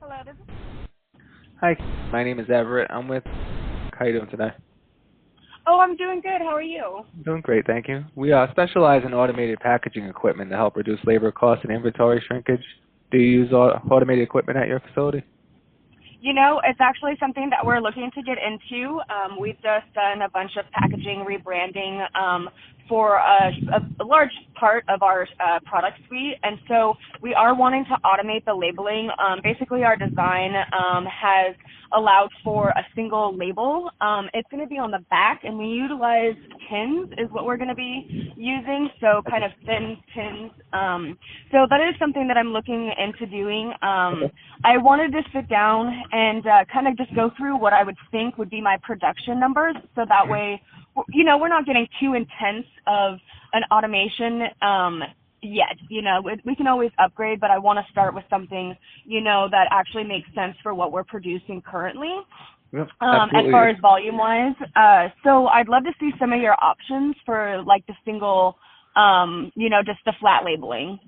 Hello, this is... Hi, my name is Everett. I'm with... How are you doing today? Oh, I'm doing good. How are you? Doing great, thank you. We specialize in automated packaging equipment to help reduce labor costs and inventory shrinkage. Do you use automated equipment at your facility? You know, it's actually something that we're looking to get into. We've just done a bunch of packaging rebranding for a large part of our product suite, and so we are wanting to automate the labeling. Basically, our design has allowed for a single label. It's going to be on the back, and we utilize tins is what we're going to be using, so kind of thin tins. So that is something that I'm looking into doing. I wanted to sit down and kind of just go through what I would think would be my production numbers, so that way, you know, we're not getting too intense of an automation yet. You know, we can always upgrade, but I want to start with something, you know, that actually makes sense for what we're producing currently. Yep, as far as volume-wise. So I'd love to see some of your options for, like, the single, you know, just the flat labeling.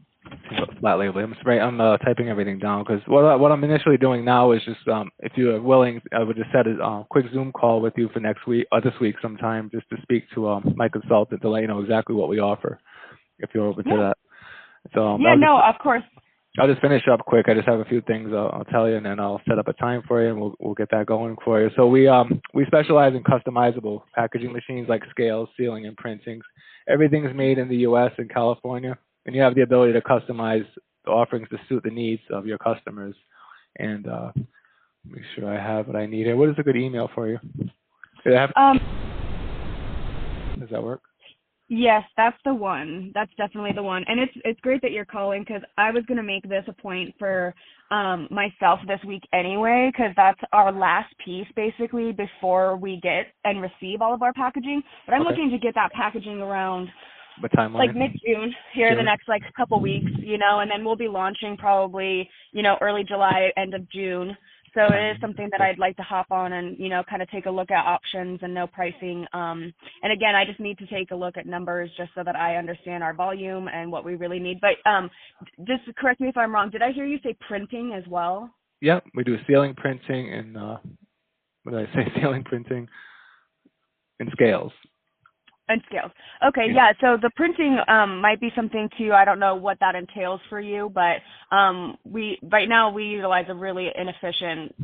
Flat labeling. I'm typing everything down because what I'm initially doing now is just, if you are willing, I would just set a quick Zoom call with you for next week or this week sometime just to speak to my consultant to let you know exactly what we offer, if you're open to that. So of course. I'll just finish up quick. I just have a few things I'll tell you, and then I'll set up a time for you, and we'll get that going for you. So we specialize in customizable packaging machines like scales, sealing, and printings. Everything's made in the U.S. and California, and you have the ability to customize the offerings to suit the needs of your customers. And make sure I have what I need here. What is a good email for you? Does that work? Yes, that's the one. That's definitely the one. And it's great that you're calling because I was going to make this a point for myself this week anyway, because that's our last piece basically before we get and receive all of our packaging. But I'm looking to get that packaging around like mid-June here the next like couple weeks, you know, and then we'll be launching probably, you know, early July, end of June. So it is something that I'd like to hop on and, you know, kind of take a look at options and know pricing. And again, I just need to take a look at numbers just so that I understand our volume and what we really need. But just correct me if I'm wrong. Did I hear you say printing as well? Yep, we do sealing, printing, and what did I say? Sealing, printing, and scales. And scales. Okay, yeah. So the printing might be something too. I don't know what that entails for you, but right now we utilize a really inefficient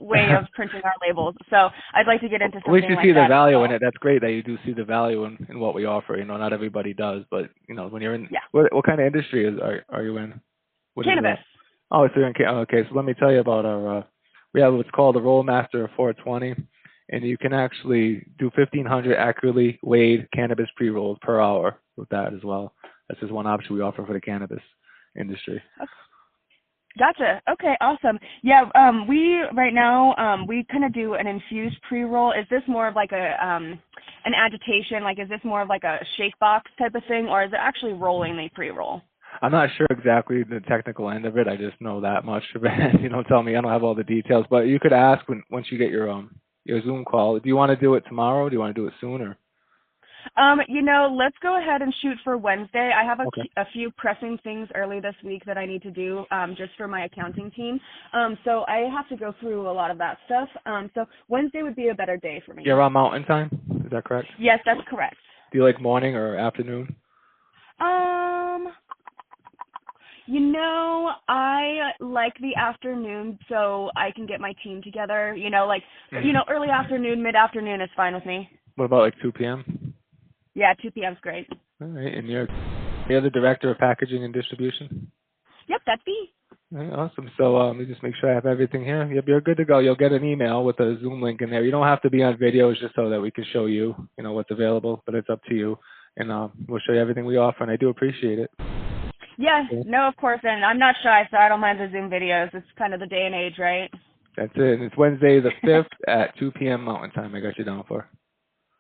way of printing our labels. So I'd like to get into something like that. At least you see the value in it. That's great that you do see the value in what we offer. You know, not everybody does, but you know, when you're in, what kind of industry are you in? Cannabis. Oh, so you're in okay. So let me tell you about our. We have what's called the Rollmaster 420. And you can actually do 1,500 accurately weighed cannabis pre-rolls per hour with that as well. That's just one option we offer for the cannabis industry. Okay. Gotcha. Okay, awesome. Yeah, we right now we kind of do an infused pre-roll. Is this more of like an agitation? Like, is this more of like a shake box type of thing, or is it actually rolling the pre-roll? I'm not sure exactly the technical end of it. I just know that much. You don't tell me. I don't have all the details, but you could ask once you get your Zoom call. Do you want to do it tomorrow? Do you want to do it sooner? You know, let's go ahead and shoot for Wednesday. I have a few pressing things early this week that I need to do just for my accounting team. So I have to go through a lot of that stuff. So Wednesday would be a better day for me. You're on Mountain Time? Is that correct? Yes, that's correct. Do you like morning or afternoon? You know, I like the afternoon so I can get my team together. You know, like, you know, early afternoon, mid-afternoon is fine with me. What about like 2 p.m.? Yeah, 2 p.m. is great. All right. And you're the director of packaging and distribution? Yep, that's me. All right, awesome. So let me just make sure I have everything here. Yep, you're good to go. You'll get an email with a Zoom link in there. You don't have to be on video. It's just so that we can show you, you know, what's available, but it's up to you. And we'll show you everything we offer, and I do appreciate it. Yeah, no, of course, and I'm not shy, so I don't mind the Zoom videos. It's kind of the day and age, right? That's it. And it's Wednesday the 5th at 2 p.m. Mountain Time. I got you down for.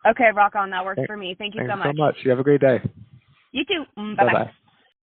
Okay, rock on. That works for me. Thank you so much. Thanks so much. You have a great day. You too. Bye-bye.